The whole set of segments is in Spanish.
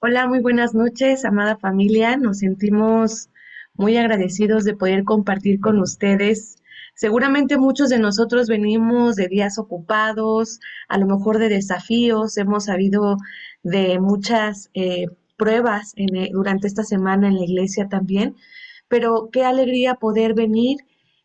Hola, muy buenas noches, amada familia. Nos sentimos muy agradecidos de poder compartir con ustedes. Seguramente muchos de nosotros venimos de días ocupados, a lo mejor de desafíos, hemos sabido de muchas pruebas durante esta semana en la iglesia también, pero qué alegría poder venir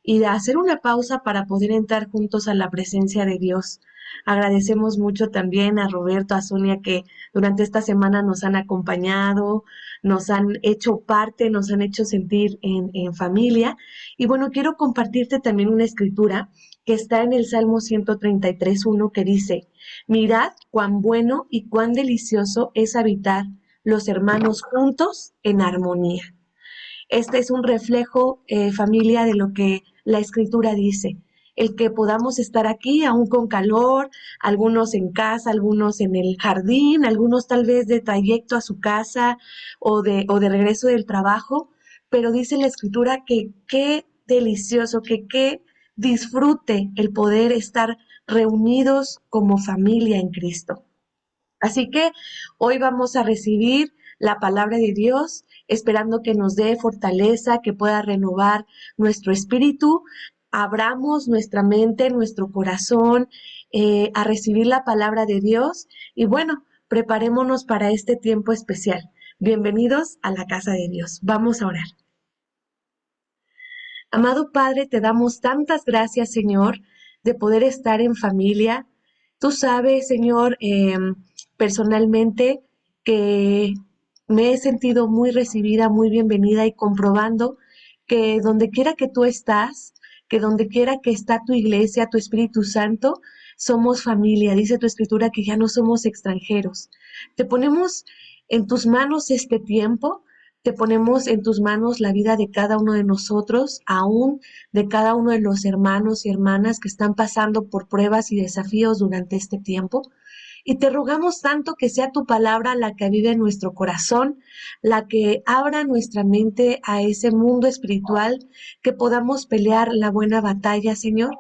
y hacer una pausa para poder entrar juntos a la presencia de Dios. Agradecemos mucho también a Roberto, a Sonia, que durante esta semana nos han acompañado, nos han hecho parte, nos han hecho sentir en familia. Y bueno, quiero compartirte también una escritura que está en el Salmo 133:1 que dice, mirad cuán bueno y cuán delicioso es habitar los hermanos juntos en armonía. Este es un reflejo, familia, de lo que la escritura dice. El que podamos estar aquí, aún con calor, algunos en casa, algunos en el jardín, algunos tal vez de trayecto a su casa o de regreso del trabajo, pero dice la escritura que qué delicioso, que qué disfrute el poder estar reunidos como familia en Cristo. Así que hoy vamos a recibir la palabra de Dios, esperando que nos dé fortaleza, que pueda renovar nuestro espíritu. Abramos nuestra mente, nuestro corazón a recibir la palabra de Dios y bueno, preparémonos para este tiempo especial. Bienvenidos a la casa de Dios. Vamos a orar. Amado Padre, te damos tantas gracias, Señor, de poder estar en familia. Tú sabes, Señor, personalmente que me he sentido muy recibida, muy bienvenida y comprobando que donde quiera que tú estás, que donde quiera que está tu iglesia, tu Espíritu Santo, somos familia. Dice tu escritura que ya no somos extranjeros. Te ponemos en tus manos este tiempo, te ponemos en tus manos la vida de cada uno de nosotros, aún de cada uno de los hermanos y hermanas que están pasando por pruebas y desafíos durante este tiempo. Y te rogamos tanto que sea tu palabra la que vive en nuestro corazón, la que abra nuestra mente a ese mundo espiritual, que podamos pelear la buena batalla, Señor.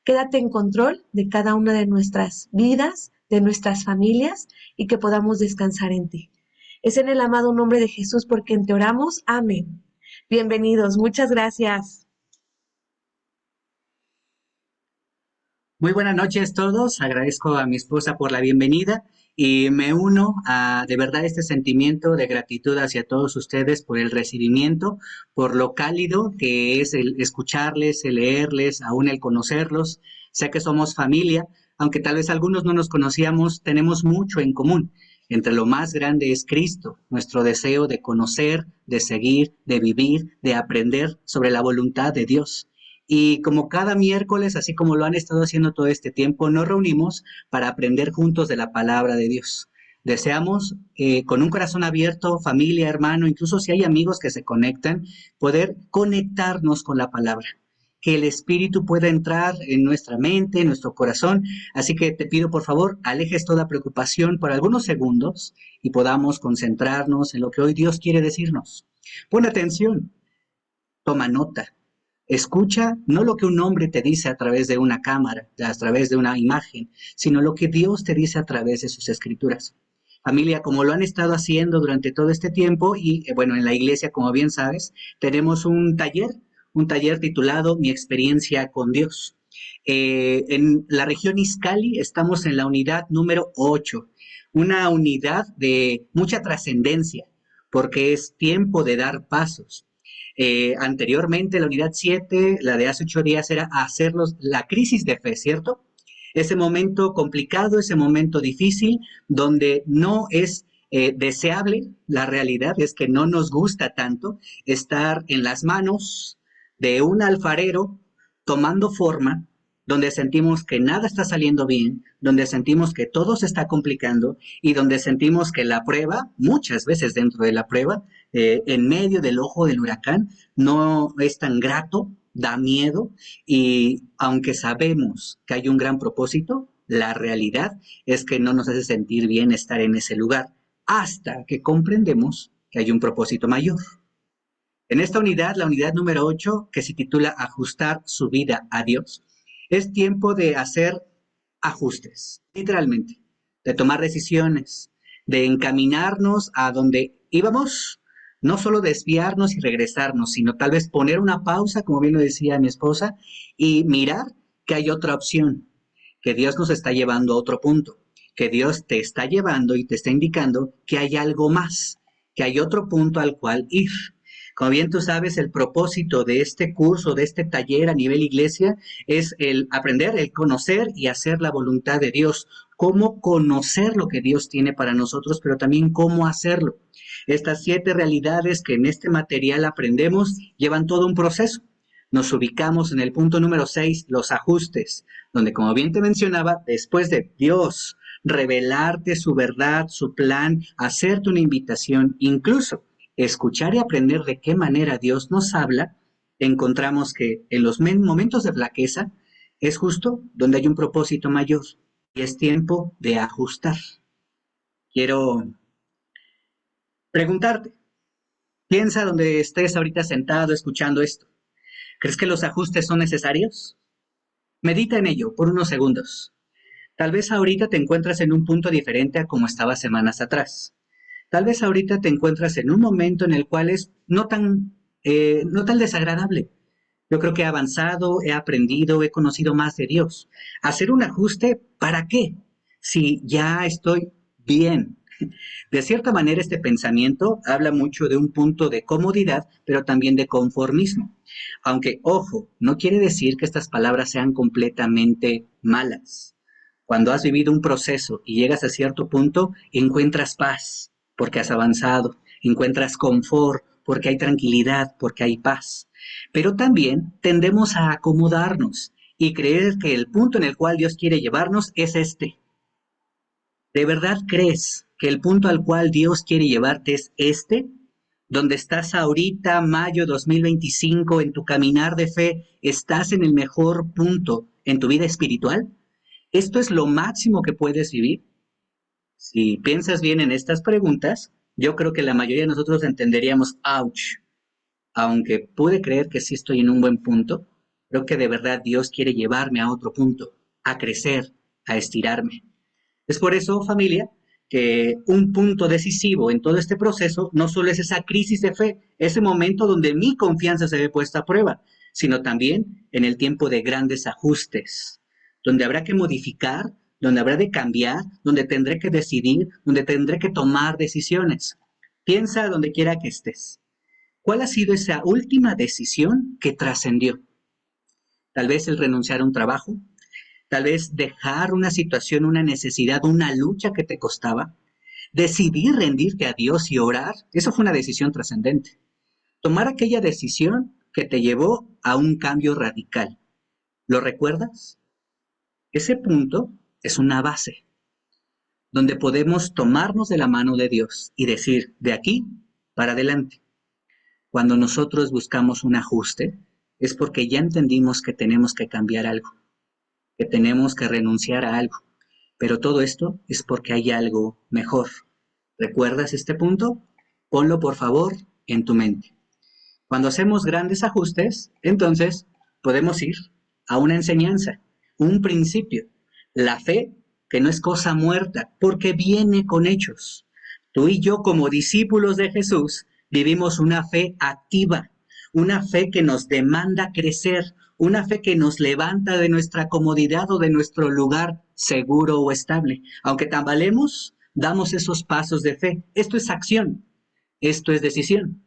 Quédate en control de cada una de nuestras vidas, de nuestras familias y que podamos descansar en ti. Es en el amado nombre de Jesús por quien te oramos. Amén. Bienvenidos. Muchas gracias. Muy buenas noches todos. Agradezco a mi esposa por la bienvenida y me uno a de verdad este sentimiento de gratitud hacia todos ustedes por el recibimiento, por lo cálido que es el escucharles, el leerles, aún el conocerlos. Sé que somos familia, aunque tal vez algunos no nos conocíamos, tenemos mucho en común. Entre lo más grande es Cristo, nuestro deseo de conocer, de seguir, de vivir, de aprender sobre la voluntad de Dios. Y como cada miércoles, así como lo han estado haciendo todo este tiempo, nos reunimos para aprender juntos de la palabra de Dios. Deseamos, con un corazón abierto, familia, hermano, incluso si hay amigos que se conectan, poder conectarnos con la palabra, que el Espíritu pueda entrar en nuestra mente, en nuestro corazón. Así que te pido, por favor, alejes toda preocupación por algunos segundos y podamos concentrarnos en lo que hoy Dios quiere decirnos. Pon atención, toma nota. Escucha no lo que un hombre te dice a través de una cámara, a través de una imagen, sino lo que Dios te dice a través de sus escrituras. Familia, como lo han estado haciendo durante todo este tiempo y bueno, en la iglesia, como bien sabes, tenemos un taller titulado Mi experiencia con Dios. En la región Izcali estamos en la unidad número 8, una unidad de mucha trascendencia, porque es tiempo de dar pasos. Anteriormente, la unidad 7, la de hace 8 días, era hacerlos la crisis de fe, ¿cierto? Ese momento complicado, ese momento difícil, donde no es deseable, la realidad es que no nos gusta tanto estar en las manos de un alfarero tomando forma, donde sentimos que nada está saliendo bien, donde sentimos que todo se está complicando y donde sentimos que la prueba, muchas veces dentro de la prueba, en medio del ojo del huracán, no es tan grato, da miedo y aunque sabemos que hay un gran propósito, la realidad es que no nos hace sentir bien estar en ese lugar hasta que comprendemos que hay un propósito mayor. En esta unidad, la unidad número 8, que se titula Ajustar su vida a Dios, es tiempo de hacer ajustes, literalmente, de tomar decisiones, de encaminarnos a donde íbamos, no solo desviarnos y regresarnos, sino tal vez poner una pausa, como bien lo decía mi esposa, y mirar que hay otra opción, que Dios nos está llevando a otro punto, que Dios te está llevando y te está indicando que hay algo más, que hay otro punto al cual ir. Como bien tú sabes, el propósito de este curso, de este taller a nivel iglesia, es el aprender, el conocer y hacer la voluntad de Dios. Cómo conocer lo que Dios tiene para nosotros, pero también cómo hacerlo. Estas 7 realidades que en este material aprendemos llevan todo un proceso. Nos ubicamos en el punto número 6, los ajustes, donde como bien te mencionaba, después de Dios revelarte su verdad, su plan, hacerte una invitación, incluso escuchar y aprender de qué manera Dios nos habla, encontramos que en los momentos de flaqueza es justo donde hay un propósito mayor y es tiempo de ajustar. Quiero preguntarte, piensa donde estés ahorita sentado escuchando esto. ¿Crees que los ajustes son necesarios? Medita en ello por unos segundos. Tal vez ahorita te encuentras en un punto diferente a como estabas semanas atrás. Tal vez ahorita te encuentras en un momento en el cual es no tan desagradable. Yo creo que he avanzado, he aprendido, he conocido más de Dios. Hacer un ajuste, ¿para qué? Si ya estoy bien. De cierta manera, este pensamiento habla mucho de un punto de comodidad, pero también de conformismo. Aunque, ojo, no quiere decir que estas palabras sean completamente malas. Cuando has vivido un proceso y llegas a cierto punto, encuentras paz, porque has avanzado, encuentras confort, porque hay tranquilidad, porque hay paz. Pero también tendemos a acomodarnos y creer que el punto en el cual Dios quiere llevarnos es este. ¿De verdad crees que el punto al cual Dios quiere llevarte es este? Donde estás ahorita, mayo 2025, en tu caminar de fe, ¿estás en el mejor punto en tu vida espiritual? ¿Esto es lo máximo que puedes vivir? Si piensas bien en estas preguntas, yo creo que la mayoría de nosotros entenderíamos, ouch, aunque pude creer que sí estoy en un buen punto, creo que de verdad Dios quiere llevarme a otro punto, a crecer, a estirarme. Es por eso, familia, que un punto decisivo en todo este proceso no solo es esa crisis de fe, ese momento donde mi confianza se ve puesta a prueba, sino también en el tiempo de grandes ajustes, donde habrá que modificar, donde habrá de cambiar, donde tendré que decidir, donde tendré que tomar decisiones. Piensa donde quiera que estés. ¿Cuál ha sido esa última decisión que trascendió? Tal vez el renunciar a un trabajo, tal vez dejar una situación, una necesidad, una lucha que te costaba, decidir rendirte a Dios y orar, eso fue una decisión trascendente. Tomar aquella decisión que te llevó a un cambio radical. ¿Lo recuerdas? Ese punto es una base donde podemos tomarnos de la mano de Dios y decir, de aquí para adelante. Cuando nosotros buscamos un ajuste, es porque ya entendimos que tenemos que cambiar algo, que tenemos que renunciar a algo. Pero todo esto es porque hay algo mejor. ¿Recuerdas este punto? Ponlo por favor en tu mente. Cuando hacemos grandes ajustes, entonces podemos ir a una enseñanza, un principio. La fe, que no es cosa muerta, porque viene con hechos. Tú y yo, como discípulos de Jesús, vivimos una fe activa, una fe que nos demanda crecer, una fe que nos levanta de nuestra comodidad o de nuestro lugar seguro o estable. Aunque tambalemos, damos esos pasos de fe. Esto es acción, esto es decisión.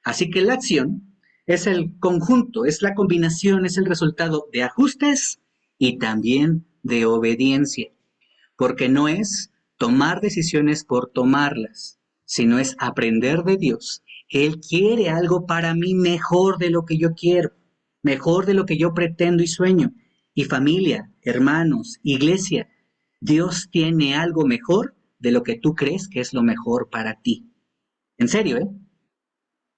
Así que la acción es el conjunto, es la combinación, es el resultado de ajustes y también de obediencia, porque no es tomar decisiones por tomarlas, sino es aprender de Dios. Él quiere algo para mí mejor de lo que yo quiero, mejor de lo que yo pretendo y sueño. Y familia, hermanos, iglesia, Dios tiene algo mejor de lo que tú crees que es lo mejor para ti. En serio, ¿eh?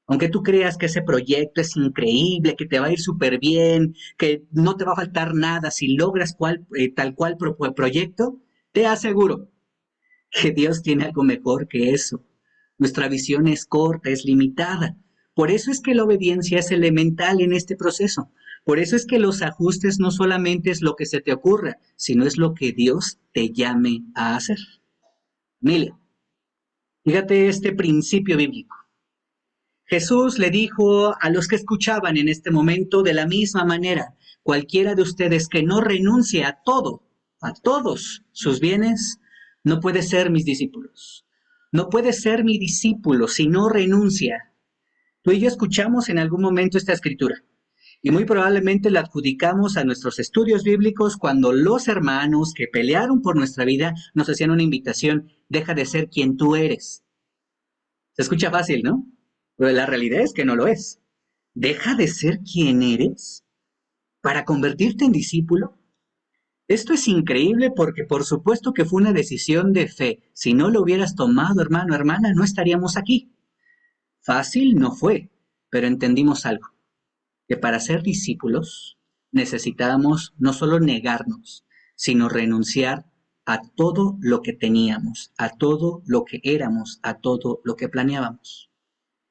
Aunque tú creas que ese proyecto es increíble, que te va a ir súper bien, que no te va a faltar nada si logras tal cual proyecto, te aseguro que Dios tiene algo mejor que eso. Nuestra visión es corta, es limitada. Por eso es que la obediencia es elemental en este proceso. Por eso es que los ajustes no solamente es lo que se te ocurra, sino es lo que Dios te llame a hacer. Mire, Fíjate este principio bíblico. Jesús le dijo a los que escuchaban en este momento de la misma manera, cualquiera de ustedes que no renuncie a todo, a todos sus bienes, no puede ser mis discípulos. No puede ser mi discípulo si no renuncia. Tú y yo escuchamos en algún momento esta escritura y muy probablemente la adjudicamos a nuestros estudios bíblicos cuando los hermanos que pelearon por nuestra vida nos hacían una invitación, deja de ser quien tú eres. Se escucha fácil, ¿no? Pero la realidad es que no lo es. Deja de ser quien eres para convertirte en discípulo. Esto es increíble porque por supuesto que fue una decisión de fe. Si no lo hubieras tomado, hermano, hermana, no estaríamos aquí. Fácil no fue, pero entendimos algo, que para ser discípulos necesitábamos no solo negarnos, sino renunciar a todo lo que teníamos, a todo lo que éramos, a todo lo que planeábamos.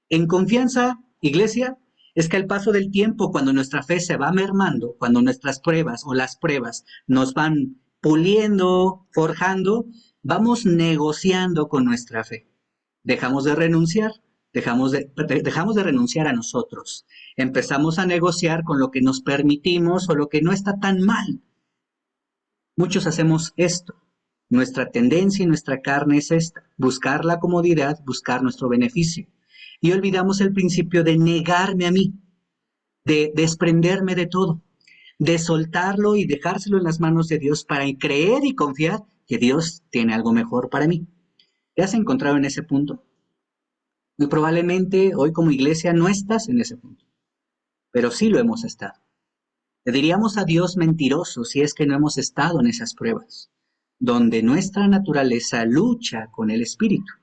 En confianza, iglesia, es que al paso del tiempo, cuando nuestra fe se va mermando, cuando nuestras pruebas o las pruebas nos van puliendo, forjando, vamos negociando con nuestra fe. Dejamos de renunciar, dejamos de renunciar a nosotros. Empezamos a negociar con lo que nos permitimos o lo que no está tan mal. Muchos hacemos esto. Nuestra tendencia y nuestra carne es esta, buscar la comodidad, buscar nuestro beneficio. Y olvidamos el principio de negarme a mí, de desprenderme de todo, de soltarlo y dejárselo en las manos de Dios para creer y confiar que Dios tiene algo mejor para mí. ¿Te has encontrado en ese punto? Muy probablemente hoy como iglesia no estás en ese punto, pero sí lo hemos estado. Le diríamos a Dios mentiroso si es que no hemos estado en esas pruebas, donde nuestra naturaleza lucha con el espíritu,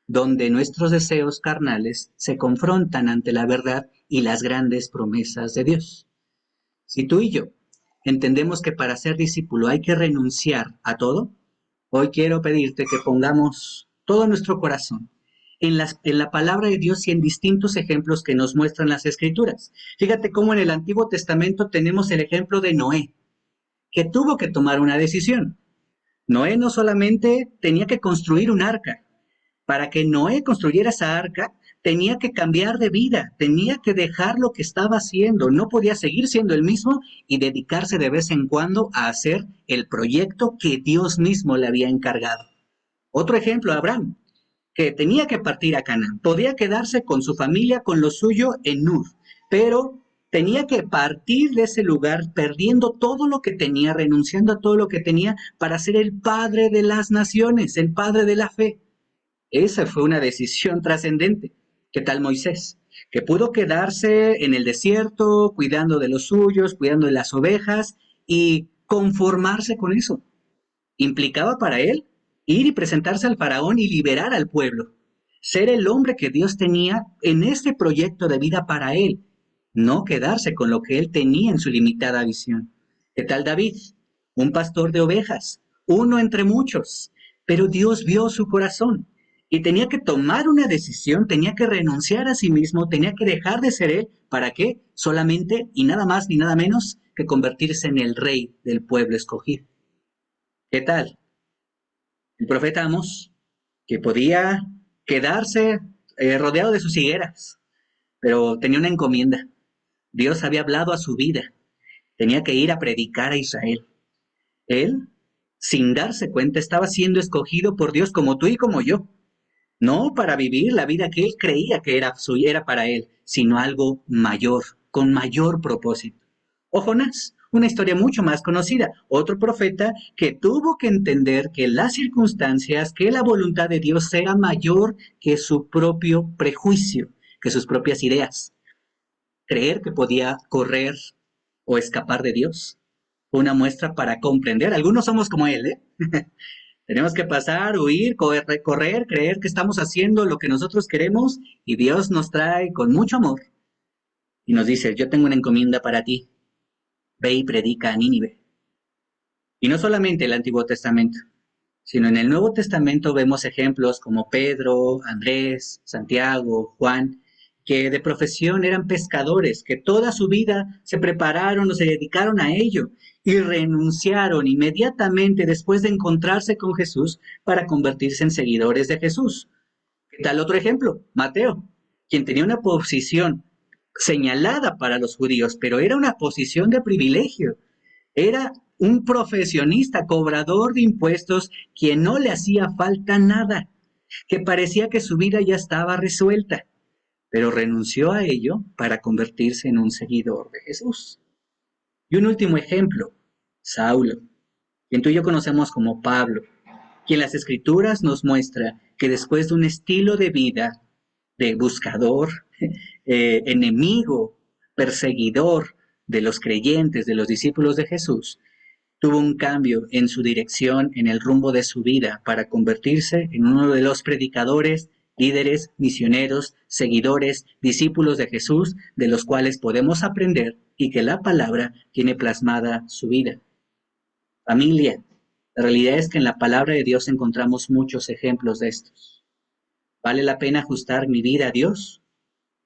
donde nuestros deseos carnales se confrontan ante la verdad y las grandes promesas de Dios. Si tú y yo entendemos que para ser discípulo hay que renunciar a todo, hoy quiero pedirte que pongamos todo nuestro corazón en la palabra de Dios y en distintos ejemplos que nos muestran las Escrituras. Fíjate cómo en el Antiguo Testamento tenemos el ejemplo de Noé, que tuvo que tomar una decisión. Noé no solamente tenía que construir un arca, para que Noé construyera esa arca, tenía que cambiar de vida, tenía que dejar lo que estaba haciendo, no podía seguir siendo el mismo y dedicarse de vez en cuando a hacer el proyecto que Dios mismo le había encargado. Otro ejemplo, Abraham, que tenía que partir a Canaán, podía quedarse con su familia, con lo suyo en Ur, pero tenía que partir de ese lugar perdiendo todo lo que tenía, renunciando a todo lo que tenía para ser el padre de las naciones, el padre de la fe. Esa fue una decisión trascendente. ¿Qué tal Moisés? Que pudo quedarse en el desierto, cuidando de los suyos, cuidando de las ovejas y conformarse con eso. Implicaba para él ir y presentarse al faraón y liberar al pueblo. Ser el hombre que Dios tenía en este proyecto de vida para él. No quedarse con lo que él tenía en su limitada visión. ¿Qué tal David? Un pastor de ovejas, uno entre muchos. Pero Dios vio su corazón y tenía que tomar una decisión, tenía que renunciar a sí mismo, tenía que dejar de ser él. ¿Para qué? Solamente y nada más ni nada menos que convertirse en el rey del pueblo escogido. ¿Qué tal? El profeta Amós, que podía quedarse rodeado de sus higueras, pero tenía una encomienda. Dios había hablado a su vida, tenía que ir a predicar a Israel. Él, sin darse cuenta, estaba siendo escogido por Dios como tú y como yo. No para vivir la vida que él creía que era para él, sino algo mayor, con mayor propósito. O Jonás, una historia mucho más conocida, otro profeta que tuvo que entender que las circunstancias, que la voluntad de Dios era mayor que su propio prejuicio, que sus propias ideas. Creer que podía correr o escapar de Dios. Una muestra para comprender. Algunos somos como él, ¿eh? Tenemos que pasar, huir, correr, creer que estamos haciendo lo que nosotros queremos y Dios nos trae con mucho amor y nos dice, yo tengo una encomienda para ti, ve y predica a Nínive. Y no solamente el Antiguo Testamento, sino en el Nuevo Testamento vemos ejemplos como Pedro, Andrés, Santiago, Juan, que de profesión eran pescadores, que toda su vida se prepararon o se dedicaron a ello y renunciaron inmediatamente después de encontrarse con Jesús para convertirse en seguidores de Jesús. Tal otro ejemplo, Mateo, quien tenía una posición señalada para los judíos, pero era una posición de privilegio. Era un profesionista, cobrador de impuestos, quien no le hacía falta nada, que parecía que su vida ya estaba resuelta, pero renunció a ello para convertirse en un seguidor de Jesús. Y un último ejemplo, Saulo, quien tú y yo conocemos como Pablo, quien las escrituras nos muestra que después de un estilo de vida de buscador, enemigo, perseguidor de los creyentes, de los discípulos de Jesús, tuvo un cambio en su dirección, en el rumbo de su vida, para convertirse en uno de los predicadores, líderes, misioneros, seguidores, discípulos de Jesús, de los cuales podemos aprender y que la palabra tiene plasmada su vida. Familia, la realidad es que en la palabra de Dios encontramos muchos ejemplos de estos. ¿Vale la pena ajustar mi vida a Dios?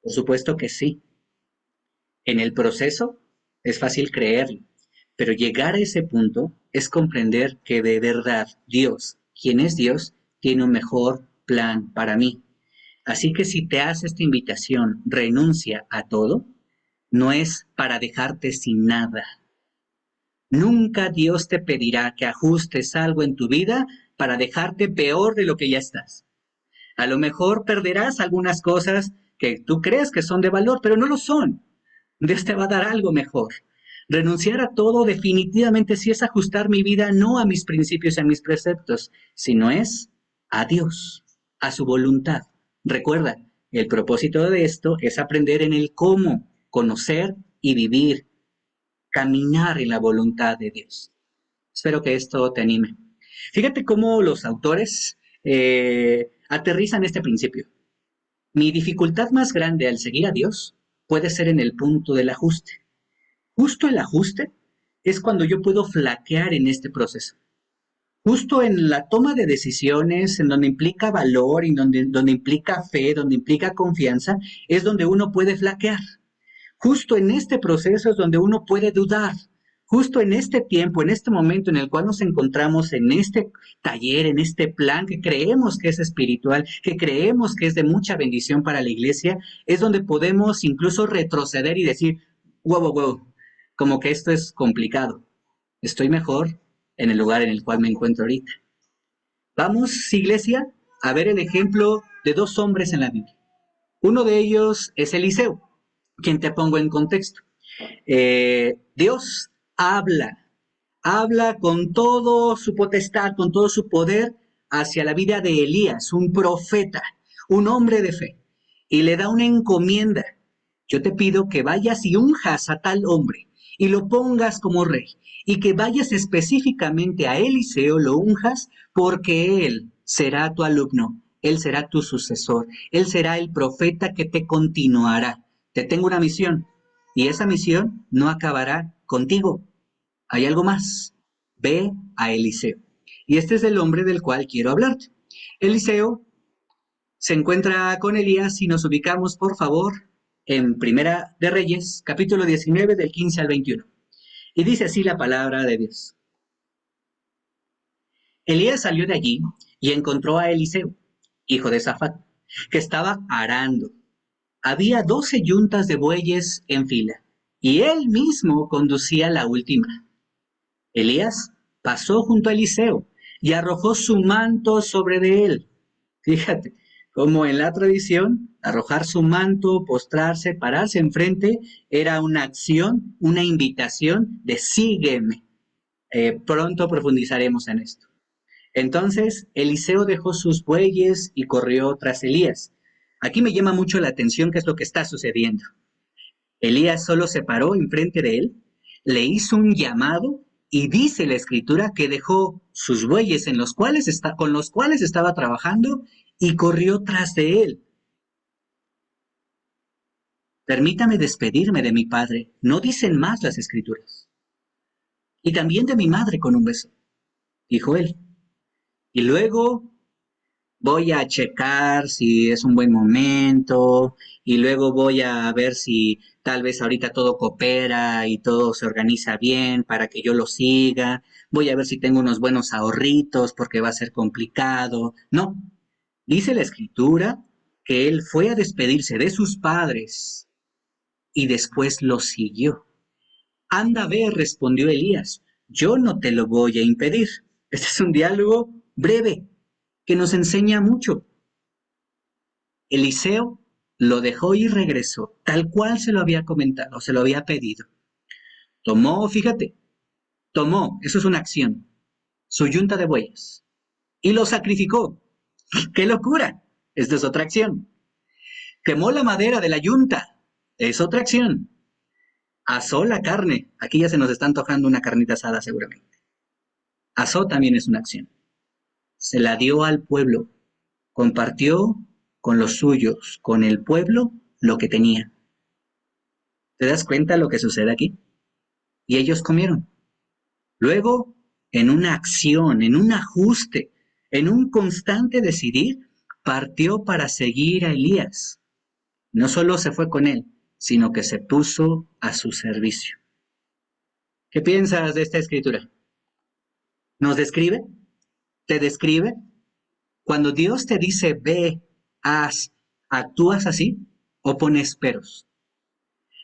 Por supuesto que sí. En el proceso es fácil creerlo, pero llegar a ese punto es comprender que de verdad Dios, quien es Dios, tiene un mejor plan para mí. Así que si te hace esta invitación, renuncia a todo, no es para dejarte sin nada. Nunca Dios te pedirá que ajustes algo en tu vida para dejarte peor de lo que ya estás. A lo mejor perderás algunas cosas que tú crees que son de valor, pero no lo son. Dios te va a dar algo mejor. Renunciar a todo definitivamente sí es ajustar mi vida no a mis principios y a mis preceptos, sino es a Dios, a su voluntad. Recuerda, el propósito de esto es aprender en el cómo, conocer y vivir, caminar en la voluntad de Dios. Espero que esto te anime. Fíjate cómo los autores aterrizan este principio. Mi dificultad más grande al seguir a Dios puede ser en el punto del ajuste. Justo el ajuste es cuando yo puedo flaquear en este proceso. Justo en la toma de decisiones, en donde implica valor, y donde implica fe, donde implica confianza, es donde uno puede flaquear. Justo en este proceso es donde uno puede dudar. Justo en este tiempo, en este momento en el cual nos encontramos en este taller, en este plan que creemos que es espiritual, que creemos que es de mucha bendición para la iglesia, es donde podemos incluso retroceder y decir, wow, wow, wow, como que esto es complicado. Estoy mejor en el lugar en el cual me encuentro ahorita. Vamos, iglesia, a ver el ejemplo de dos hombres en la Biblia. Uno de ellos es Eliseo, quien te pongo en contexto. Dios habla con todo su potestad, con todo su poder hacia la vida de Elías, un profeta, un hombre de fe, y le da una encomienda. Yo te pido que vayas y unjas a tal hombre y lo pongas como rey, y que vayas específicamente a Eliseo, lo unjas, porque él será tu alumno, él será tu sucesor, él será el profeta que te continuará. Te tengo una misión, y esa misión no acabará contigo. Hay algo más. Ve a Eliseo. Y este es el hombre del cual quiero hablarte. Eliseo se encuentra con Elías y nos ubicamos, por favor, en Primera de Reyes, capítulo 19, del 15 al 21. Y dice así la palabra de Dios. Elías salió de allí y encontró a Eliseo, hijo de Safat, que estaba arando. Había 12 yuntas de bueyes en fila, y él mismo conducía la última. Elías pasó junto a Eliseo y arrojó su manto sobre de él. Fíjate, como en la tradición, arrojar su manto, postrarse, pararse enfrente, era una acción, una invitación de sígueme. Pronto profundizaremos en esto. Entonces Eliseo dejó sus bueyes y corrió tras Elías. Aquí me llama mucho la atención qué es lo que está sucediendo. Elías solo se paró enfrente de él, le hizo un llamado y dice la escritura que dejó sus bueyes con los cuales estaba trabajando y corrió tras de él. Permítame despedirme de mi padre, no dicen más las escrituras. Y también de mi madre con un beso, dijo él. Y luego voy a checar si es un buen momento y luego voy a ver si tal vez ahorita todo coopera y todo se organiza bien para que yo lo siga. Voy a ver si tengo unos buenos ahorritos porque va a ser complicado. No, Dice la escritura que él fue a despedirse de sus padres y después los siguió. Anda, ve, respondió Elías, yo no te lo voy a impedir. Este es un diálogo breve que nos enseña mucho. Eliseo lo dejó y regresó, tal cual se lo había comentado, se lo había pedido. Tomó, fíjate, tomó, eso es una acción, su yunta de bueyes y lo sacrificó. ¡Qué locura! Esta es otra acción. Quemó la madera de la yunta, es otra acción. Asó la carne, aquí ya se nos está antojando una carnita asada seguramente. Asó también es una acción. Se la dio al pueblo, compartió con los suyos, con el pueblo, lo que tenía. ¿Te das cuenta lo que sucede aquí? Y ellos comieron. Luego, en una acción, en un ajuste, en un constante decidir, partió para seguir a Elías. No solo se fue con él, sino que se puso a su servicio. ¿Qué piensas de esta escritura? ¿Nos describe? ¿Te describe? Cuando Dios te dice ve, haz, ¿actúas así o pones peros?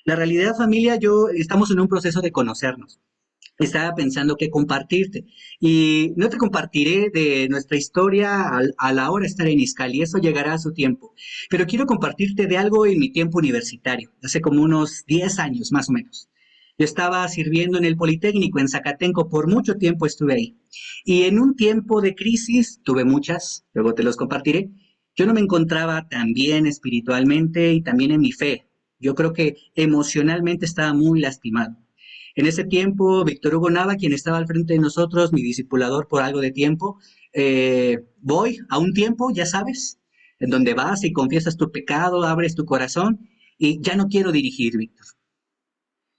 La realidad, familia, yo estamos en un proceso de conocernos. Estaba pensando qué compartirte y no te compartiré de nuestra historia a la hora de estar en Izcali, eso llegará a su tiempo, pero quiero compartirte de algo en mi tiempo universitario, hace como unos 10 años más o menos. Yo estaba sirviendo en el Politécnico en Zacatenco, por mucho tiempo estuve ahí. Y en un tiempo de crisis, tuve muchas, luego te los compartiré, yo no me encontraba tan bien espiritualmente y también en mi fe. Yo creo que emocionalmente estaba muy lastimado. En ese tiempo, Víctor Hugo Nava, quien estaba al frente de nosotros, mi discipulador por algo de tiempo, voy a un tiempo, ya sabes, en donde vas y confiesas tu pecado, abres tu corazón y ya no quiero dirigir, Víctor.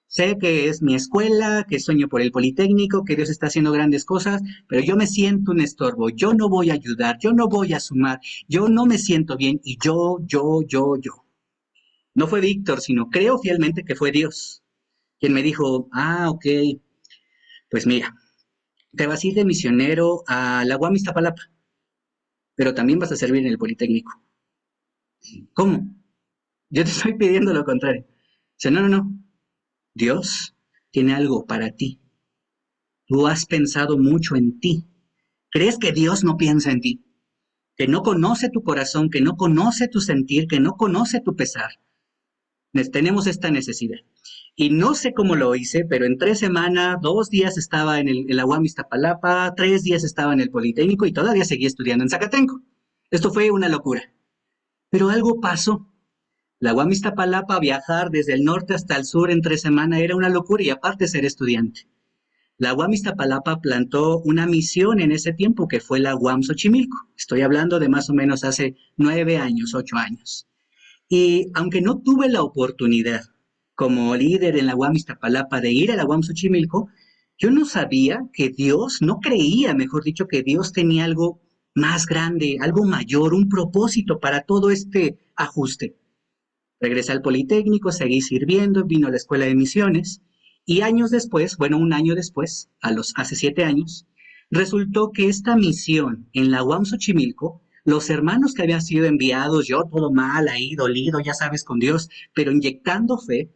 Sé que es mi escuela, que sueño por el Politécnico, que Dios está haciendo grandes cosas, pero yo me siento un estorbo, yo no voy a ayudar, yo no voy a sumar, yo no me siento bien y yo. No fue Víctor, sino creo fielmente que fue Dios quien me dijo, ok, pues mira, te vas a ir de misionero a la UAM Iztapalapa, pero también vas a servir en el Politécnico. ¿Cómo? Yo te estoy pidiendo lo contrario. Dice, no, Dios tiene algo para ti. Tú has pensado mucho en ti. ¿Crees que Dios no piensa en ti? Que no conoce tu corazón, que no conoce tu sentir, que no conoce tu pesar. Tenemos esta necesidad. Y no sé cómo lo hice, pero en 3 semanas, 2 días estaba en la UAM Iztapalapa, 3 días estaba en el Politécnico y todavía seguía estudiando en Zacatenco. Esto fue una locura. Pero algo pasó. La UAM Iztapalapa, viajar desde el norte hasta el sur en 3 semanas era una locura y aparte ser estudiante. La UAM Iztapalapa plantó una misión en ese tiempo que fue la UAM Xochimilco. Estoy hablando de más o menos hace 9 años, 8 años. Y aunque no tuve la oportunidad como líder en la UAM Iztapalapa de ir a la UAM Xochimilco, yo no sabía que Dios, no creía, mejor dicho, que Dios tenía algo más grande, algo mayor, un propósito para todo este ajuste. Regresé al Politécnico, seguí sirviendo, vino a la Escuela de Misiones y años después, bueno, un año después, hace 7 años, resultó que esta misión en la UAM Xochimilco, los hermanos que habían sido enviados, yo todo mal ahí, dolido, ya sabes, con Dios, pero inyectando fe,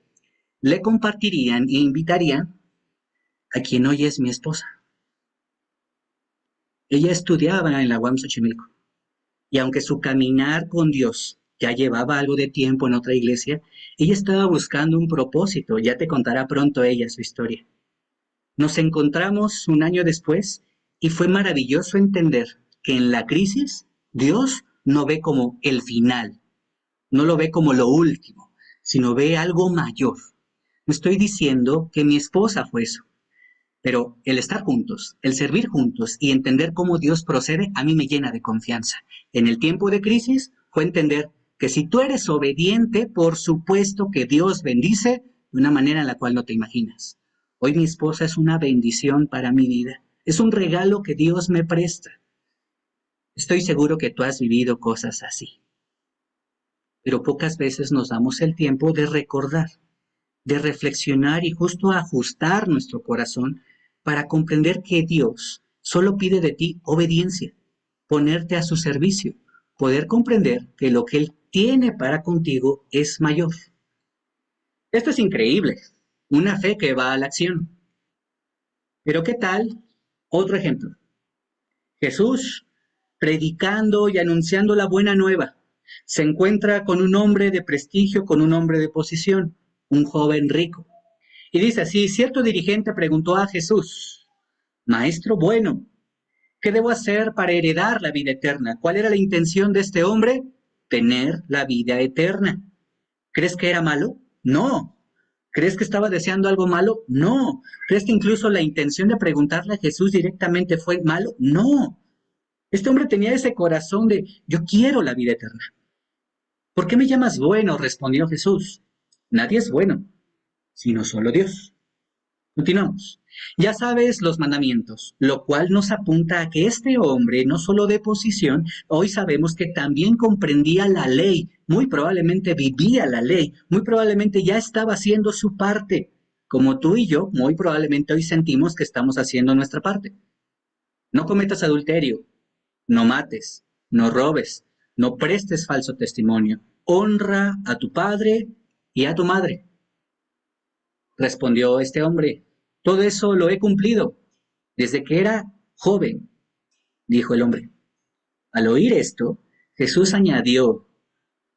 le compartirían e invitarían a quien hoy es mi esposa. Ella estudiaba en la UAM Xochimilco y aunque su caminar con Dios ya llevaba algo de tiempo en otra iglesia, ella estaba buscando un propósito, ya te contará pronto ella su historia. Nos encontramos un año después y fue maravilloso entender que en la crisis Dios no ve como el final, no lo ve como lo último, sino ve algo mayor. No estoy diciendo que mi esposa fue eso, pero el estar juntos, el servir juntos y entender cómo Dios procede, a mí me llena de confianza. En el tiempo de crisis fue entender que si tú eres obediente, por supuesto que Dios bendice de una manera en la cual no te imaginas. Hoy mi esposa es una bendición para mi vida. Es un regalo que Dios me presta. Estoy seguro que tú has vivido cosas así. Pero pocas veces nos damos el tiempo de recordar, de reflexionar y justo ajustar nuestro corazón para comprender que Dios solo pide de ti obediencia, ponerte a su servicio, poder comprender que lo que Él tiene para contigo es mayor. Esto es increíble, una fe que va a la acción. Pero ¿qué tal? Otro ejemplo. Jesús, predicando y anunciando la buena nueva, se encuentra con un hombre de prestigio, con un hombre de posición, un joven rico. Y dice así, cierto dirigente preguntó a Jesús, Maestro bueno, ¿qué debo hacer para heredar la vida eterna? ¿Cuál era la intención de este hombre? Tener la vida eterna. ¿Crees que era malo? No. ¿Crees que estaba deseando algo malo? No. ¿Crees que incluso la intención de preguntarle a Jesús directamente fue malo? No. Este hombre tenía ese corazón de, yo quiero la vida eterna. ¿Por qué me llamas bueno? Respondió Jesús. Nadie es bueno, sino solo Dios. Continuamos. Ya sabes los mandamientos, lo cual nos apunta a que este hombre, no solo de posición, hoy sabemos que también comprendía la ley, muy probablemente vivía la ley, muy probablemente ya estaba haciendo su parte, como tú y yo, muy probablemente hoy sentimos que estamos haciendo nuestra parte. No cometas adulterio, no mates, no robes, no prestes falso testimonio, honra a tu padre y a tu madre. Respondió este hombre, todo eso lo he cumplido desde que era joven, dijo el hombre. Al oír esto, Jesús añadió,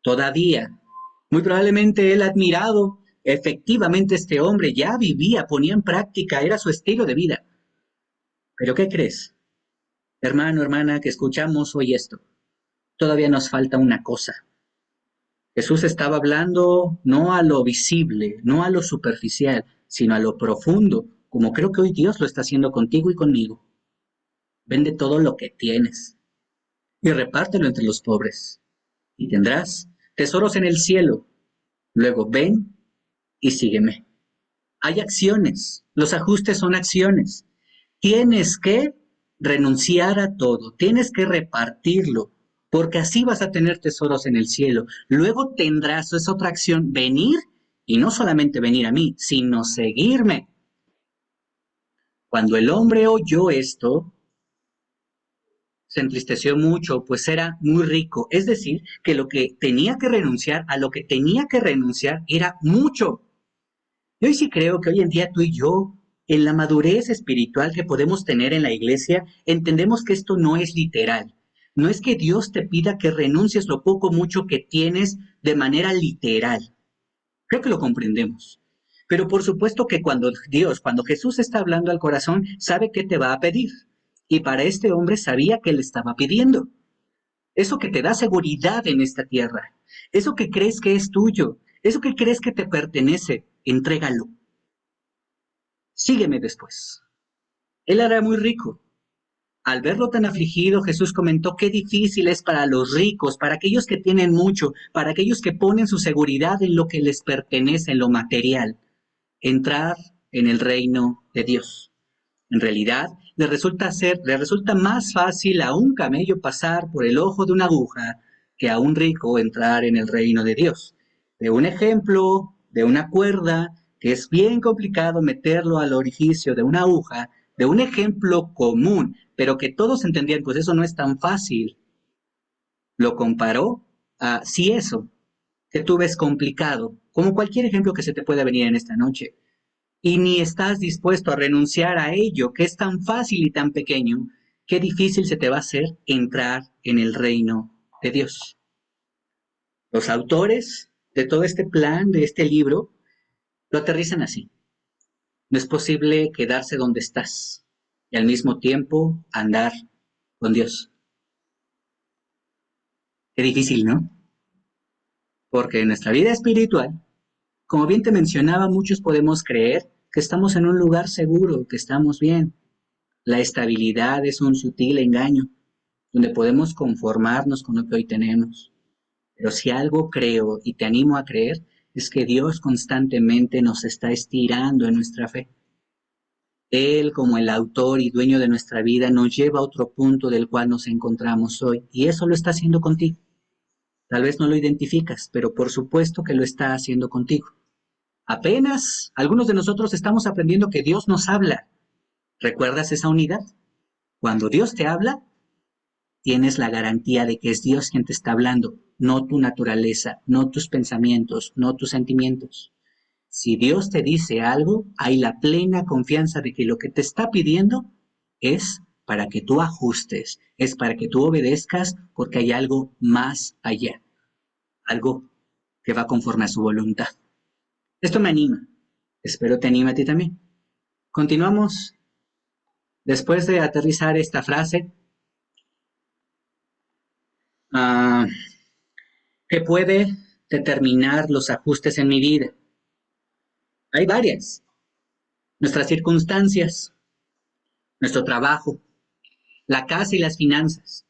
todavía, muy probablemente él admirado, efectivamente este hombre ya vivía, ponía en práctica, era su estilo de vida. Pero ¿qué crees? Hermano, hermana, que escuchamos hoy esto. Todavía nos falta una cosa. Jesús estaba hablando no a lo visible, no a lo superficial, sino a lo profundo, como creo que hoy Dios lo está haciendo contigo y conmigo. Vende todo lo que tienes y repártelo entre los pobres, y tendrás tesoros en el cielo. Luego ven y sígueme. Hay acciones, los ajustes son acciones. Tienes que renunciar a todo, tienes que repartirlo, porque así vas a tener tesoros en el cielo. Luego tendrás, es otra acción, venir, y no solamente venir a mí, sino seguirme. Cuando el hombre oyó esto, se entristeció mucho, pues era muy rico. Es decir, que lo que tenía que renunciar, a lo que tenía que renunciar, era mucho. Yo sí creo que hoy en día tú y yo, en la madurez espiritual que podemos tener en la iglesia, entendemos que esto no es literal. No es que Dios te pida que renuncies lo poco o mucho que tienes de manera literal. Creo que lo comprendemos. Pero por supuesto que cuando Jesús está hablando al corazón, sabe qué te va a pedir. Y para este hombre sabía que le estaba pidiendo. Eso que te da seguridad en esta tierra. Eso que crees que es tuyo. Eso que crees que te pertenece. Entrégalo. Sígueme después. Él era muy rico. Al verlo tan afligido, Jesús comentó qué difícil es para los ricos, para aquellos que tienen mucho, para aquellos que ponen su seguridad en lo que les pertenece, en lo material, entrar en el reino de Dios. En realidad, le resulta más fácil a un camello pasar por el ojo de una aguja que a un rico entrar en el reino de Dios. De un ejemplo, de una cuerda, que es bien complicado meterlo al orificio de una aguja, de un ejemplo común, pero que todos entendían, pues eso no es tan fácil. Lo comparó a si eso que tú ves complicado, como cualquier ejemplo que se te pueda venir en esta noche, y ni estás dispuesto a renunciar a ello, que es tan fácil y tan pequeño, qué difícil se te va a hacer entrar en el reino de Dios. Los autores de todo este plan, de este libro, lo aterrizan así. No es posible quedarse donde estás y al mismo tiempo andar con Dios. Qué difícil, ¿no? Porque en nuestra vida espiritual, como bien te mencionaba, muchos podemos creer que estamos en un lugar seguro, que estamos bien. La estabilidad es un sutil engaño, donde podemos conformarnos con lo que hoy tenemos. Pero si algo creo y te animo a creer, es que Dios constantemente nos está estirando en nuestra fe. Él, como el autor y dueño de nuestra vida, nos lleva a otro punto del cual nos encontramos hoy. Y eso lo está haciendo contigo. Tal vez no lo identificas, pero por supuesto que lo está haciendo contigo. Apenas algunos de nosotros estamos aprendiendo que Dios nos habla. ¿Recuerdas esa unidad? Cuando Dios te habla, tienes la garantía de que es Dios quien te está hablando, no tu naturaleza, no tus pensamientos, no tus sentimientos. Si Dios te dice algo, hay la plena confianza de que lo que te está pidiendo es para que tú ajustes, es para que tú obedezcas porque hay algo más allá, algo que va conforme a su voluntad. Esto me anima, espero te anime a ti también. Continuamos. Después de aterrizar esta frase, uh, ¿qué puede determinar los ajustes en mi vida? Hay varias. Nuestras circunstancias, nuestro trabajo, la casa y las finanzas.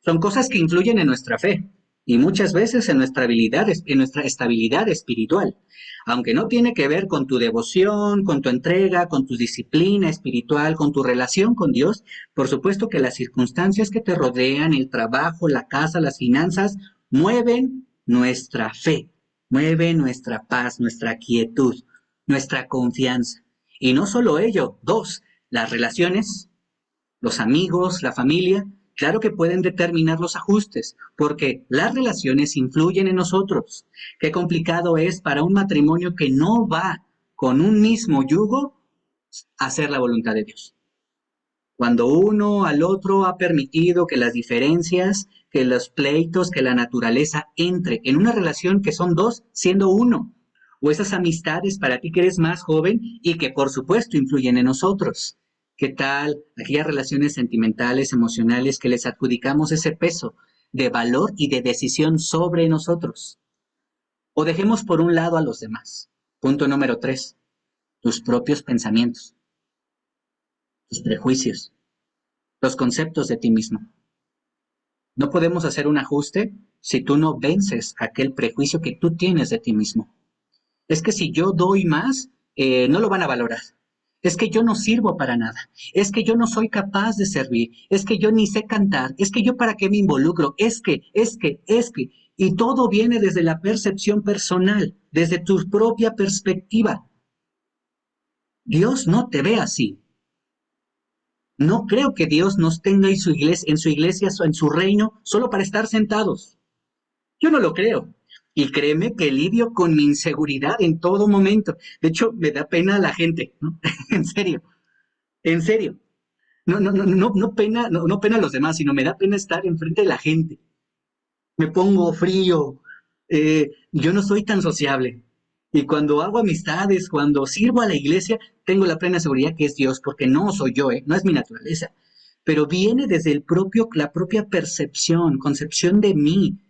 Son cosas que influyen en nuestra fe y muchas veces en en nuestra estabilidad espiritual. Aunque no tiene que ver con tu devoción, con tu entrega, con tu disciplina espiritual, con tu relación con Dios, por supuesto que las circunstancias que te rodean, el trabajo, la casa, las finanzas, mueven nuestra fe, mueven nuestra paz, nuestra quietud, nuestra confianza. Y no solo ello, dos, las relaciones, los amigos, la familia, claro que pueden determinar los ajustes, porque las relaciones influyen en nosotros. Qué complicado es para un matrimonio que no va con un mismo yugo hacer la voluntad de Dios. Cuando uno al otro ha permitido que las diferencias, que los pleitos, que la naturaleza entre en una relación que son dos siendo uno, o esas amistades para ti que eres más joven y que por supuesto influyen en nosotros. ¿Qué tal aquellas relaciones sentimentales, emocionales que les adjudicamos ese peso de valor y de decisión sobre nosotros? O dejemos por un lado a los demás. Punto número 3, tus propios pensamientos, tus prejuicios, los conceptos de ti mismo. No podemos hacer un ajuste si tú no vences aquel prejuicio que tú tienes de ti mismo. Es que si yo doy más, no lo van a valorar. Es que yo no sirvo para nada. Es que yo no soy capaz de servir. Es que yo ni sé cantar. Es que yo para qué me involucro. Es que. Y todo viene desde la percepción personal, desde tu propia perspectiva. Dios no te ve así. No creo que Dios nos tenga en su iglesia, en su reino, solo para estar sentados. Yo no lo creo. Y créeme que lidio con mi inseguridad en todo momento. De hecho, me da pena a la gente, ¿no? En serio, en serio. No pena a los demás, sino me da pena estar enfrente de la gente. Me pongo frío. Yo no soy tan sociable. Y cuando hago amistades, cuando sirvo a la iglesia, tengo la plena seguridad que es Dios, porque no soy yo, no es mi naturaleza. Pero viene desde la propia percepción, concepción de mí,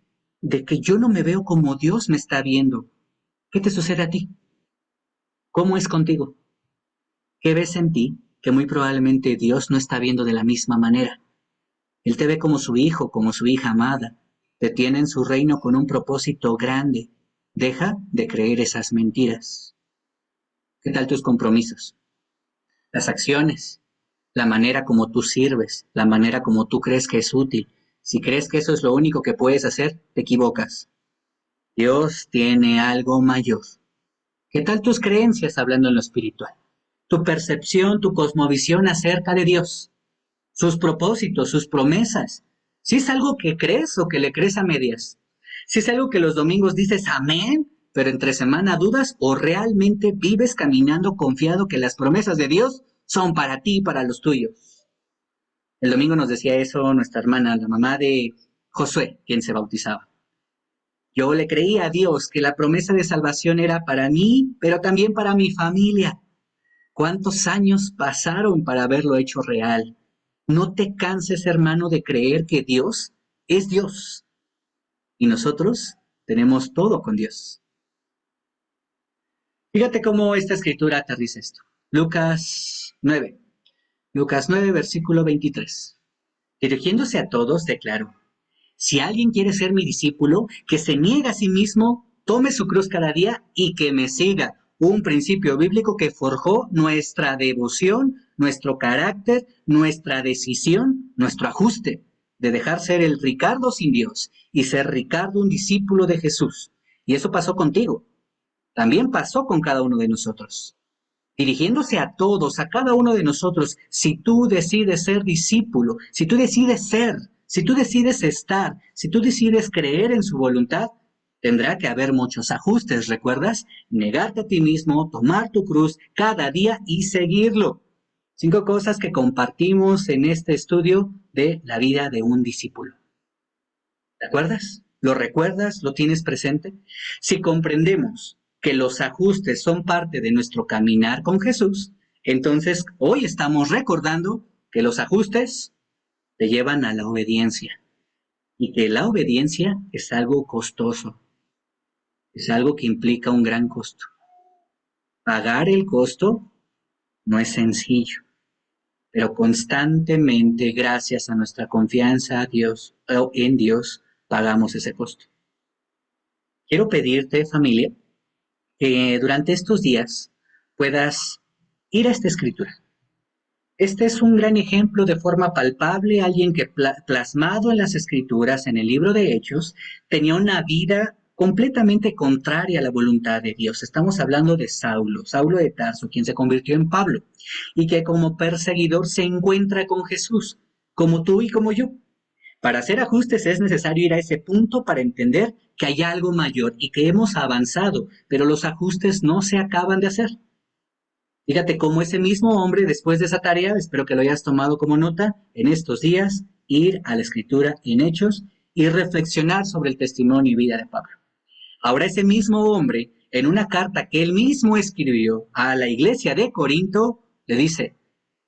de que yo no me veo como Dios me está viendo. ¿Qué te sucede a ti? ¿Cómo es contigo? ¿Qué ves en ti que muy probablemente Dios no está viendo de la misma manera? Él te ve como su hijo, como su hija amada. Te tiene en su reino con un propósito grande. Deja de creer esas mentiras. ¿Qué tal tus compromisos? Las acciones, la manera como tú sirves, la manera como tú crees que es útil. Si crees que eso es lo único que puedes hacer, te equivocas. Dios tiene algo mayor. ¿Qué tal tus creencias hablando en lo espiritual? Tu percepción, tu cosmovisión acerca de Dios, sus propósitos, sus promesas. Si es algo que crees o que le crees a medias. Si es algo que los domingos dices amén, pero entre semana dudas o realmente vives caminando confiado que las promesas de Dios son para ti y para los tuyos. El domingo nos decía eso nuestra hermana, la mamá de Josué, quien se bautizaba. Yo le creía a Dios que la promesa de salvación era para mí, pero también para mi familia. ¿Cuántos años pasaron para verlo hecho real? No te canses, hermano, de creer que Dios es Dios y nosotros tenemos todo con Dios. Fíjate cómo esta escritura aterriza esto. Lucas 9, versículo 23. Dirigiéndose a todos, declaró: si alguien quiere ser mi discípulo, que se niegue a sí mismo, tome su cruz cada día y que me siga. Un principio bíblico que forjó nuestra devoción, nuestro carácter, nuestra decisión, nuestro ajuste de dejar ser el Ricardo sin Dios y ser Ricardo un discípulo de Jesús. Y eso pasó contigo. También pasó con cada uno de nosotros. Dirigiéndose a todos, a cada uno de nosotros, si tú decides ser discípulo, si tú decides ser Si tú decides estar, si tú decides creer en su voluntad, tendrá que haber muchos ajustes, ¿recuerdas? Negarte a ti mismo, tomar tu cruz cada día y seguirlo. 5 cosas que compartimos en este estudio de la vida de un discípulo. ¿Te acuerdas? ¿Lo recuerdas? ¿Lo tienes presente? Si comprendemos que los ajustes son parte de nuestro caminar con Jesús, entonces hoy estamos recordando que los ajustes te llevan a la obediencia y que la obediencia es algo costoso, es algo que implica un gran costo. Pagar el costo no es sencillo, pero constantemente, gracias a nuestra confianza a Dios, en Dios, pagamos ese costo. Quiero pedirte, familia, que durante estos días puedas ir a esta escritura. Este es un gran ejemplo de forma palpable, alguien que plasmado en las escrituras, en el libro de Hechos, tenía una vida completamente contraria a la voluntad de Dios. Estamos hablando de Saulo, Saulo de Tarso, quien se convirtió en Pablo, y que como perseguidor se encuentra con Jesús, como tú y como yo. Para hacer ajustes es necesario ir a ese punto para entender que hay algo mayor y que hemos avanzado, pero los ajustes no se acaban de hacer. Fíjate cómo ese mismo hombre, después de esa tarea, espero que lo hayas tomado como nota, en estos días, ir a la escritura en Hechos y reflexionar sobre el testimonio y vida de Pablo. Ahora ese mismo hombre, en una carta que él mismo escribió a la iglesia de Corinto, le dice,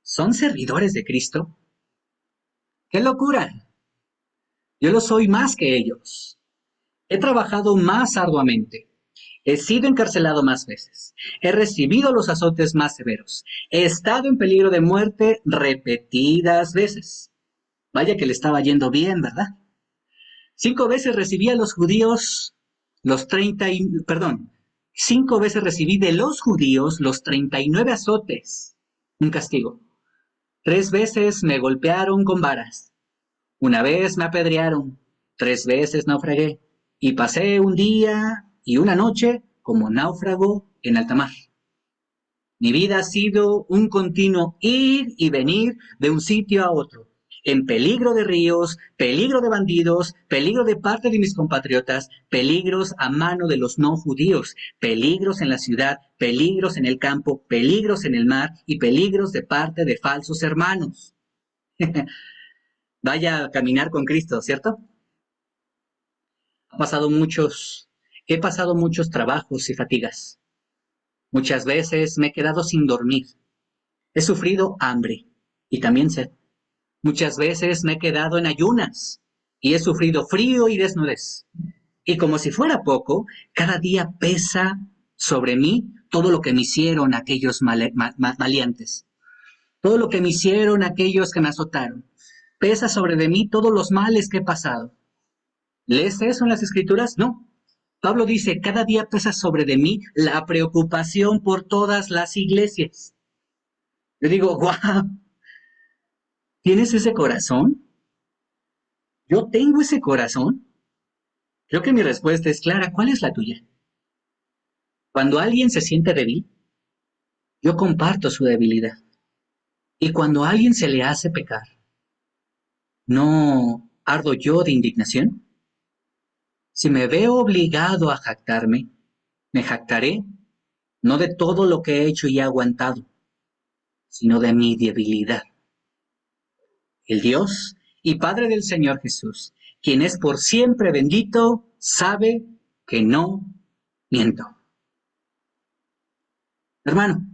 ¿son servidores de Cristo? ¡Qué locura! Yo lo soy más que ellos. He trabajado más arduamente. He sido encarcelado más veces. He recibido los azotes más severos. He estado en peligro de muerte repetidas veces. Vaya que le estaba yendo bien, ¿verdad? 5 veces recibí a los judíos perdón, 5 veces recibí de los judíos los 39 azotes, un castigo. 3 veces me golpearon con varas. 1 vez me apedrearon. 3 veces naufragué. Y pasé un día y una noche como náufrago en alta mar. Mi vida ha sido un continuo ir y venir de un sitio a otro, en peligro de ríos, peligro de bandidos, peligro de parte de mis compatriotas, peligros a mano de los no judíos, peligros en la ciudad, peligros en el campo, peligros en el mar y peligros de parte de falsos hermanos. Vaya a caminar con Cristo, ¿cierto? He pasado muchos trabajos y fatigas. Muchas veces me he quedado sin dormir. He sufrido hambre y también sed. Muchas veces me he quedado en ayunas y he sufrido frío y desnudez. Y como si fuera poco, cada día pesa sobre mí todo lo que me hicieron aquellos maleantes. Todo lo que me hicieron aquellos que me azotaron. Pesa sobre de mí todos los males que he pasado. ¿Lees eso en las escrituras? No. Pablo dice, cada día pesa sobre de mí la preocupación por todas las iglesias. Yo digo, guau, ¿tienes ese corazón? ¿Yo tengo ese corazón? Creo que mi respuesta es clara. ¿Cuál es la tuya? Cuando alguien se siente débil, yo comparto su debilidad. Y cuando a alguien se le hace pecar, ¿no ardo yo de indignación? Si me veo obligado a jactarme, me jactaré no de todo lo que he hecho y he aguantado, sino de mi debilidad. El Dios y Padre del Señor Jesús, quien es por siempre bendito, sabe que no miento. Hermano,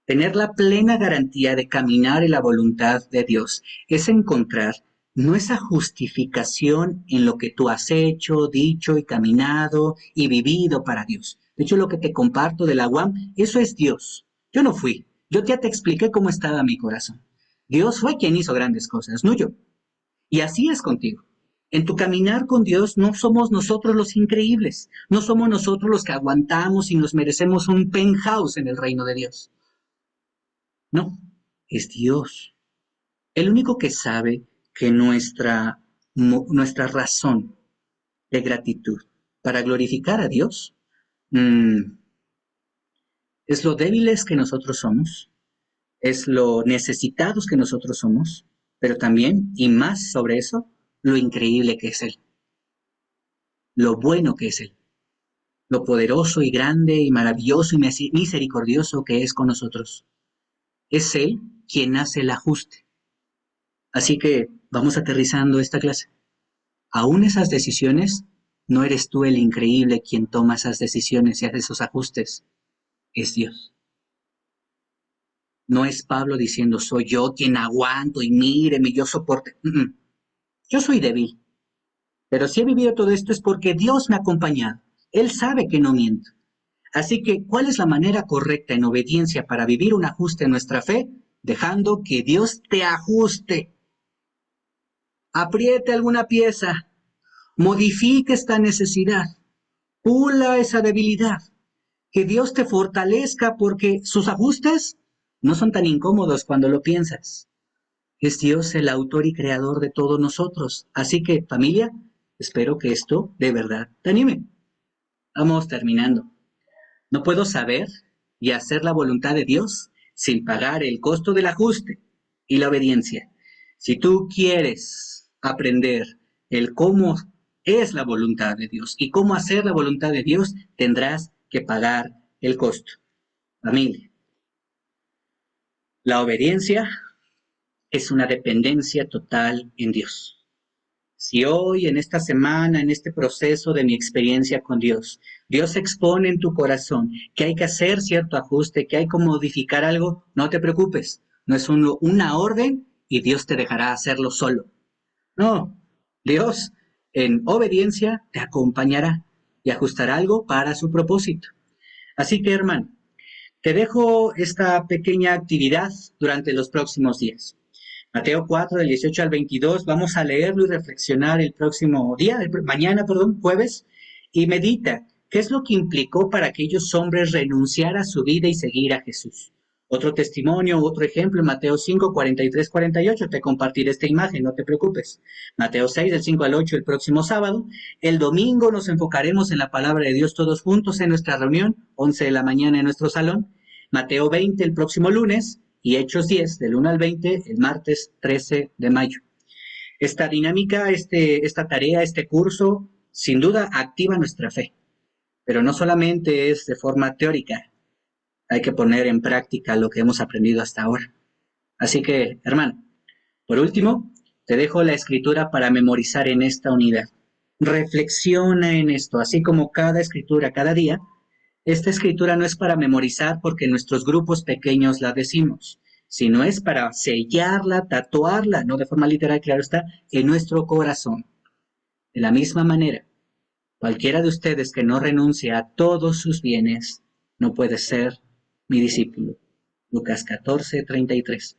tener la plena garantía de caminar en la voluntad de Dios es encontrar no esa justificación en lo que tú has hecho, dicho y caminado y vivido para Dios. De hecho, lo que te comparto de la UAM, eso es Dios. Yo no fui. Yo ya te expliqué cómo estaba mi corazón. Dios fue quien hizo grandes cosas, no yo. Y así es contigo. En tu caminar con Dios no somos nosotros los increíbles, no somos nosotros los que aguantamos y nos merecemos un penthouse en el reino de Dios. No, es Dios. El único que sabe que nuestra razón de gratitud para glorificar a Dios es lo débiles que nosotros somos, es lo necesitados que nosotros somos, pero también, y más sobre eso, lo increíble que es Él, lo bueno que es Él, lo poderoso y grande y maravilloso y misericordioso que es con nosotros. Es Él quien hace el ajuste. Así que vamos aterrizando esta clase. Aún esas decisiones, no eres tú el increíble quien toma esas decisiones y hace esos ajustes, es Dios. No es Pablo diciendo, soy yo quien aguanto y míreme, yo soporte. Yo soy débil, pero si he vivido todo esto es porque Dios me ha acompañado. Él sabe que no miento. Así que, ¿cuál es la manera correcta en obediencia para vivir un ajuste en nuestra fe? Dejando que Dios te ajuste. Apriete alguna pieza, modifique esta necesidad, pula esa debilidad. Que Dios te fortalezca porque sus ajustes no son tan incómodos cuando lo piensas. Es Dios el autor y creador de todos nosotros. Así que, familia, espero que esto de verdad te anime. Vamos terminando. No puedo saber y hacer la voluntad de Dios sin pagar el costo del ajuste y la obediencia. Si tú quieres aprender el cómo es la voluntad de Dios y cómo hacer la voluntad de Dios, tendrás que pagar el costo. Familia, la obediencia es una dependencia total en Dios. Si hoy, en esta semana, en este proceso de mi experiencia con Dios, Dios expone en tu corazón que hay que hacer cierto ajuste, que hay que modificar algo, no te preocupes. No es una orden y Dios te dejará hacerlo solo. No, Dios en obediencia te acompañará y ajustará algo para su propósito. Así que, hermano, te dejo esta pequeña actividad durante los próximos días. Mateo 4, del 18 al 22, vamos a leerlo y reflexionar el próximo día, mañana, jueves, y medita qué es lo que implicó para aquellos hombres renunciar a su vida y seguir a Jesús. Otro testimonio, otro ejemplo, en Mateo 5, 43, 48, te compartiré esta imagen, no te preocupes. Mateo 6, del 5 al 8, el próximo sábado. El domingo nos enfocaremos en la palabra de Dios todos juntos en nuestra reunión, 11 de la mañana en nuestro salón. Mateo 20, el próximo lunes, y Hechos 10, del 1 al 20, el martes 13 de mayo. Esta dinámica, esta tarea, este curso, sin duda activa nuestra fe, pero no solamente es de forma teórica, hay que poner en práctica lo que hemos aprendido hasta ahora. Así que, hermano, por último, te dejo la escritura para memorizar en esta unidad. Reflexiona en esto, así como cada escritura, cada día. Esta escritura no es para memorizar porque en nuestros grupos pequeños la decimos, sino es para sellarla, tatuarla, no de forma literal, claro está, en nuestro corazón. De la misma manera, cualquiera de ustedes que no renuncie a todos sus bienes no puede ser mi discípulo. Lucas 14, 33.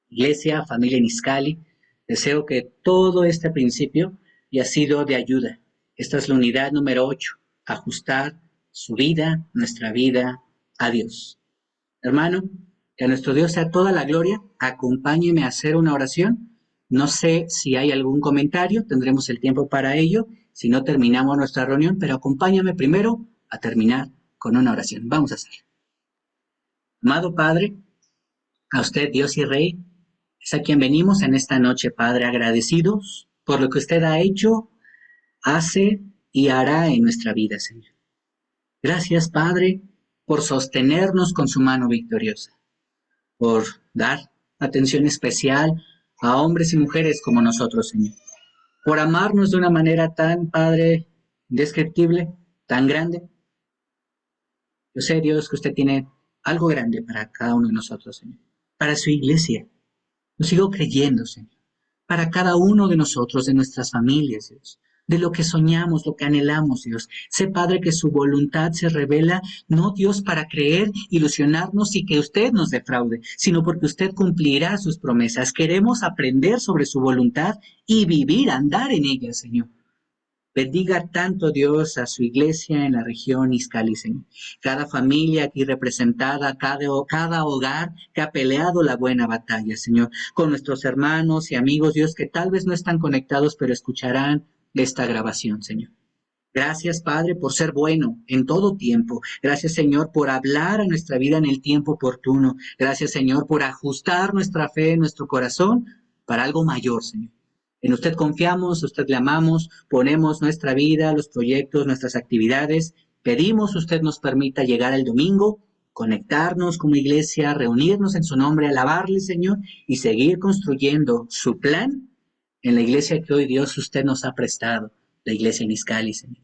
Iglesia, familia Niscali, deseo que todo este principio haya sido de ayuda. Esta es la unidad número 8, ajustar su vida, nuestra vida, a Dios. Hermano, que a nuestro Dios sea toda la gloria. Acompáñeme a hacer una oración. No sé si hay algún comentario, tendremos el tiempo para ello. Si no, terminamos nuestra reunión, pero acompáñame primero a terminar con una oración. Vamos a hacer. Amado Padre, a usted, Dios y Rey, es a quien venimos en esta noche, Padre, agradecidos por lo que usted ha hecho, hace y hará en nuestra vida, Señor. Gracias, Padre, por sostenernos con su mano victoriosa, por dar atención especial a hombres y mujeres como nosotros, Señor, por amarnos de una manera tan, Padre, indescriptible, tan grande. Yo sé, Dios, que usted tiene algo grande para cada uno de nosotros, Señor, para su iglesia. Lo sigo creyendo, Señor, para cada uno de nosotros, de nuestras familias, Dios, de lo que soñamos, lo que anhelamos, Dios. Sé, Padre, que su voluntad se revela, no, Dios, para creer, ilusionarnos y que usted nos defraude, sino porque usted cumplirá sus promesas. Queremos aprender sobre su voluntad y vivir, andar en ella, Señor. Bendiga tanto Dios a su iglesia en la región Izcalli, Señor. Cada familia aquí representada, cada hogar que ha peleado la buena batalla, Señor. Con nuestros hermanos y amigos, Dios, que tal vez no están conectados, pero escucharán esta grabación, Señor. Gracias, Padre, por ser bueno en todo tiempo. Gracias, Señor, por hablar a nuestra vida en el tiempo oportuno. Gracias, Señor, por ajustar nuestra fe, nuestro corazón para algo mayor, Señor. En usted confiamos, a usted le amamos, ponemos nuestra vida, los proyectos, nuestras actividades. Pedimos usted nos permita llegar el domingo, conectarnos como iglesia, reunirnos en su nombre, alabarle, Señor, y seguir construyendo su plan en la iglesia que hoy Dios usted nos ha prestado, la iglesia en Izcali, Señor.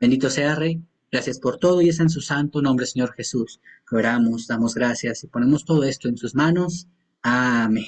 Bendito sea, Rey. Gracias por todo y es en su santo nombre, Señor Jesús, que oramos, damos gracias y ponemos todo esto en sus manos. Amén.